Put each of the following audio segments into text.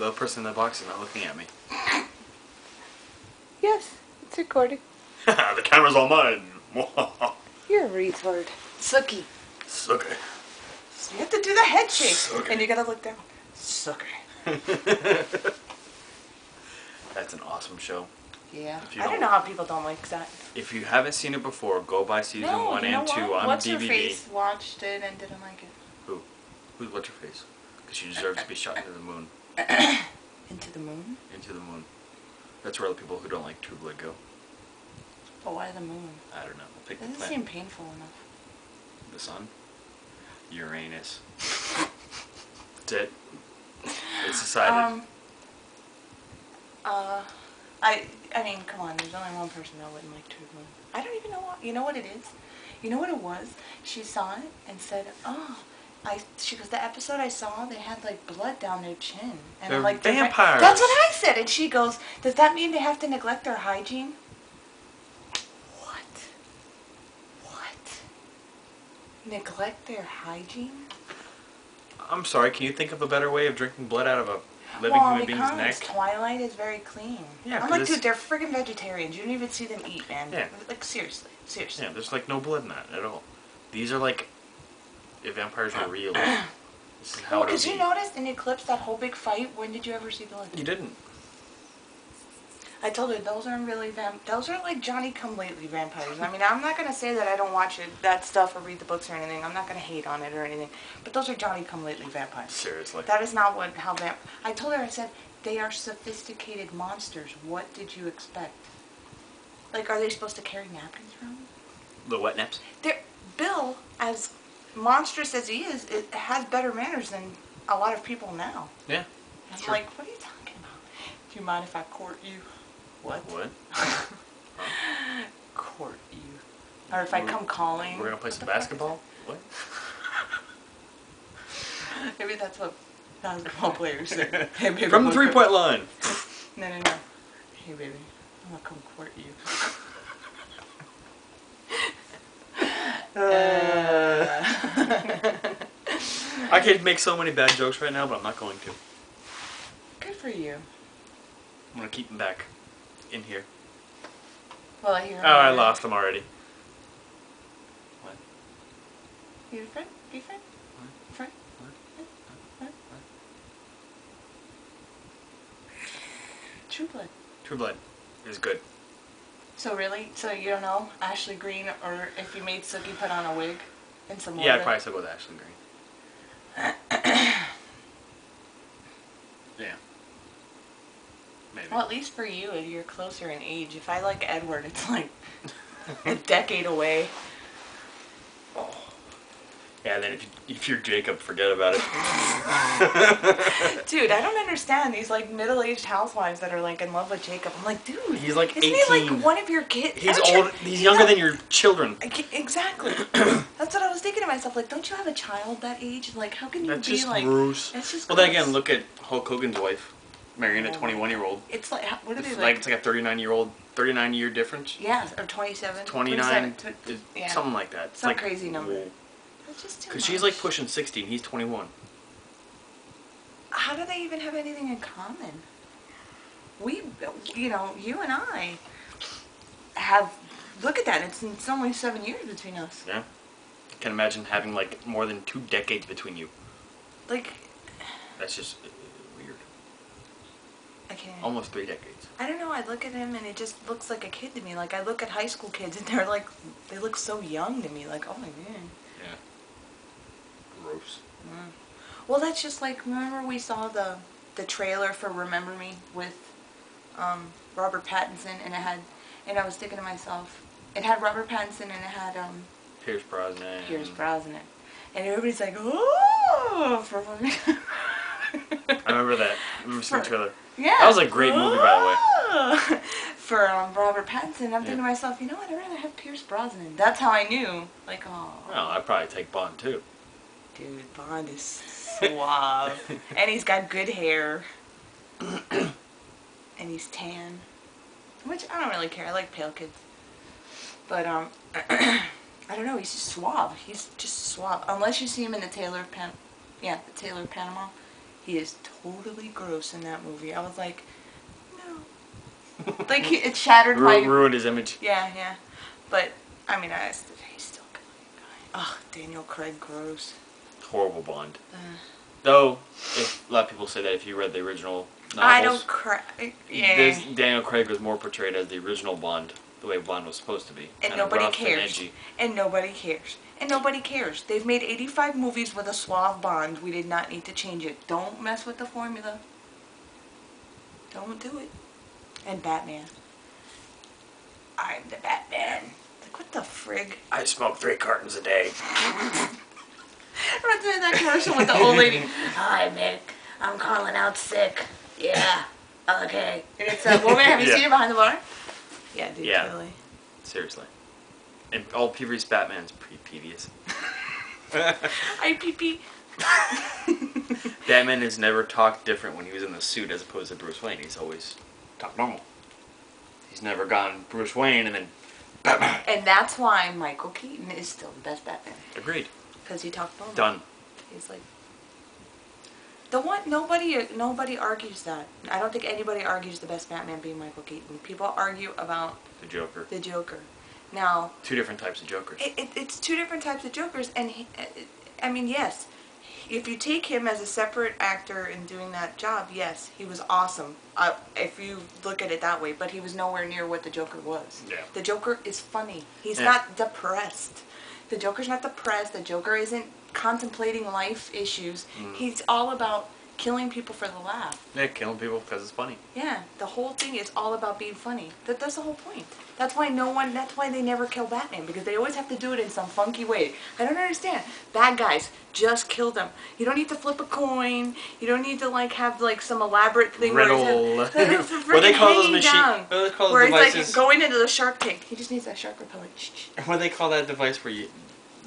The person in the box is not looking at me. Yes, it's recording. The camera's all mine. You're a retard. Sucky. Sucky. You have to do the head shake. Sucky. And you gotta look down. Sucky. That's an awesome show. Yeah. I don't know how people don't like that. If you haven't seen it before, go buy season 1 and 2 on What's DVD. Her Face watched it and didn't like it. Who? Who's What's Her Face? Because she deserves to be shot into the moon. Into the moon? Into the moon. That's where the people who don't like True Blood go. But why the moon? I don't know. Pick the Doesn't planet. seem painful enough. The sun? Uranus. That's it. It's decided. I mean, come on, there's only one person that wouldn't like True Blood. I don't even know what, you know what it is? You know what it was? She saw it and said, oh, she goes, the episode I saw, they had like blood down their chin. And They're I'm like, vampires. That's what I said. And she goes, does that mean they have to neglect their hygiene? What? Neglect their hygiene? I'm sorry, can you think of a better way of drinking blood out of a living human being's neck? Twilight is very clean. Yeah, I'm like, dude, they're friggin' vegetarians. You don't even see them eat, man. Yeah. Like, seriously. Yeah, there's like no blood in that at all. These are like, if vampires were real, this is how it would be. Because you noticed in Eclipse, that whole big fight, when did you ever see blood? You didn't. I told her, those aren't really those are like Johnny-come-lately vampires. I mean, I'm not going to say that I don't watch that stuff or read the books or anything. I'm not going to hate on it or anything. But those are Johnny-come-lately vampires. Seriously. That is not how I told her, I said, they are sophisticated monsters. What did you expect? Like, are they supposed to carry napkins around? The wet naps? Bill, as monstrous as he is, has better manners than a lot of people now. Yeah. I'm like, what are you talking about? Do you mind if I court you? What? Court you. Or if I come calling. We're going to play some basketball? What? Maybe that's what basketball players say. Hey, baby, from the three-point line. No. Hey, baby, I'm going to come court you. I could make so many bad jokes right now, but I'm not going to. Good for you. I'm going to keep them back in here. Well, I hear him. Oh, I lost them already. What? You friend? Friend? Friend? What? True Blood. True Blood is good. So really? So you don't know Ashley Green, or if you made Sookie put on a wig and some Yeah, I'd probably still go with Ashley Green. Yeah. Maybe. Well, at least for you, you're closer in age. If I like Edward, it's like a decade away. Yeah, then if you're Jacob, forget about it. Dude, I don't understand these like middle-aged housewives that are like in love with Jacob. I'm like, dude, he's like 18. Isn't he like one of your kids? He's younger than your children. Exactly. That's what I was thinking to myself. Like, don't you have a child that age? Like, how can you That's be just like? Gross. That's just. Well, then again, look at Hulk Hogan's wife marrying a 21-year-old. It's like, what are they like? It's like a 39-year difference. Yeah, or 27. 29. 27, yeah. Something like that. Some like, crazy number. Whoa. Just because she's like pushing 60 and he's 21. How do they even have anything in common? We, you and I have, look at that, it's only 7 years between us. Yeah. I can imagine having like more than 2 decades between you. Like. That's just weird. I can't. Almost 3 decades. I don't know, I look at him and it just looks like a kid to me. Like, I look at high school kids and they're like, they look so young to me. Like, oh my god. Yeah. Gross. Well, that's just like, remember we saw the trailer for Remember Me with Robert Pattinson, and I was thinking to myself, it had Robert Pattinson and it had Pierce Brosnan. And everybody's like, oh, I remember that. I remember seeing the trailer. Yeah. That was a great movie, by the way. For Robert Pattinson, I'm thinking to myself, you know what, I'd rather have Pierce Brosnan. That's how I knew. Like, oh. Well, I'd probably take Bond, too. Dude, Bond is suave. And he's got good hair. And he's tan. Which, I don't really care. I like pale kids. But, I don't know, he's just suave. He's just suave. Unless you see him in the Taylor of Panama. He is totally gross in that movie. I was like, no. Like, it shattered my... Ruined his image. Yeah. But, I mean, he's still a good guy. Ugh, Daniel Craig, gross. Horrible Bond. Though, a lot of people say that if you read the original novels... I don't yeah. Daniel Craig was more portrayed as the original Bond, the way Bond was supposed to be. And nobody cares. And nobody cares. And nobody cares. They've made 85 movies with a suave Bond. We did not need to change it. Don't mess with the formula. Don't do it. And Batman. I'm the Batman. Like, what the frig? I smoke 3 cartons a day. Reminds me of that commercial with the old lady. Hi, Mick. I'm calling out sick. Yeah. Okay. And it's a woman. Have you seen her behind the bar? Yeah, dude. Yeah. Totally. Seriously. And all previous Batman's previous. I pee. Batman has never talked different when he was in the suit as opposed to Bruce Wayne. He's always talked normal. He's never gone Bruce Wayne and then Batman. And that's why Michael Keaton is still the best Batman. Agreed. Because he talked normal. Done. He's like... Nobody argues that. I don't think anybody argues the best Batman being Michael Keaton. People argue about... The Joker. Now... 2 different types of Jokers. It's 2 different types of Jokers, and I mean, yes, if you take him as a separate actor in doing that job, yes, he was awesome. If you look at it that way, but he was nowhere near what the Joker was. Yeah. The Joker is funny. He's not depressed. The Joker's not depressed. The Joker isn't contemplating life issues. He's all about killing people for the laugh. Yeah, killing people because it's funny. Yeah, the whole thing is all about being funny. That's the whole point. That's why they never kill Batman, because they always have to do it in some funky way. I don't understand. Bad guys, just kill them. You don't need to flip a coin. You don't need to have some elaborate thing Riddle. where he's What they call those machines? Where devices? he's like going into the shark tank. He just needs that shark repellent. What do they call that device where you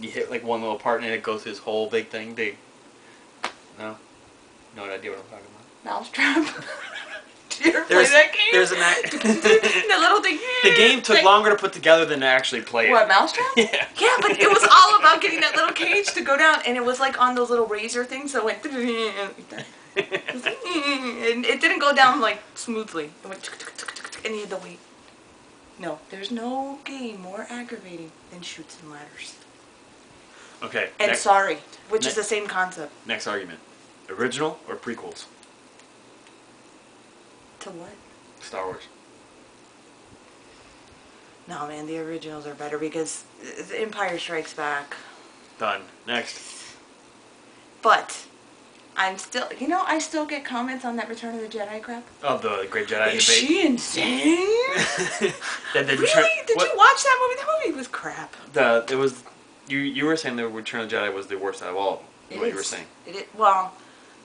hit one little part and it goes through this whole big thing? No? No idea what I'm talking about. Mousetrap. Did you ever play that game? There's an the little thing. The game took longer to put together than to actually play it. What, Mousetrap? Yeah. Yeah, but it was all about getting that little cage to go down, and it was like on those little razor things, so it went and it didn't go down smoothly. It went and you had to wait. No, there's no game more aggravating than Chutes and Ladders. Okay. And which is the same concept. Next argument. Original or prequels? To what? Star Wars. No, man, the originals are better because Empire Strikes Back. Done. Next. But I'm still, I still get comments on that Return of the Jedi crap. Oh, the Great Jedi Debate. Is she insane? Really? Did you watch that movie? That movie was crap. It was. You were saying the Return of the Jedi was the worst out of all of them. What you were saying. Well,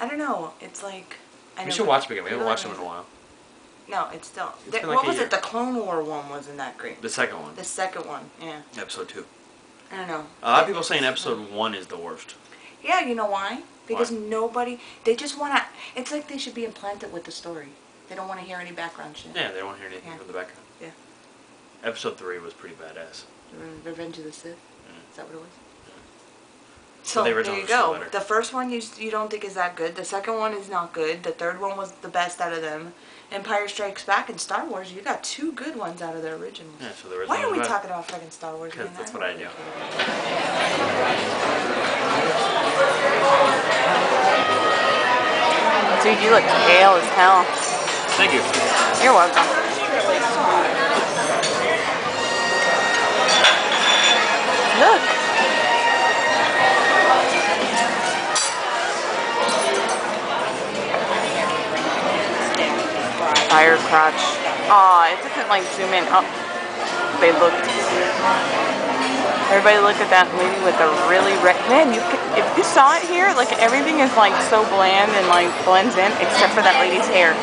I don't know. It's like... We should watch them again. We haven't watched them in a while. No, it's still... What was it? The Clone War one wasn't that great. The second one. The second one, yeah. Episode 2. I don't know. A lot of people saying episode 1 is the worst. Yeah, you know why? Because nobody... They just want to... It's like they should be implanted with the story. They don't want to hear any background shit. Yeah, they don't want to hear anything from the background. Yeah. Episode 3 was pretty badass. Revenge of the Sith? Yeah. Is that what it was? So there you go. The first one you don't think is that good. The second one is not good. The third one was the best out of them. Empire Strikes Back and Star Wars, you got 2 good ones out of the originals. Yeah, so the original. Why are we talking about fucking Star Wars again? Because that's what I do. Dude, you look pale as hell. Thank you. You're welcome. Look. Fire crotch. Aw, it doesn't zoom in. Oh, they looked. Everybody look at that lady with the really red. Man, if you saw it here, everything is so bland and blends in, except for that lady's hair.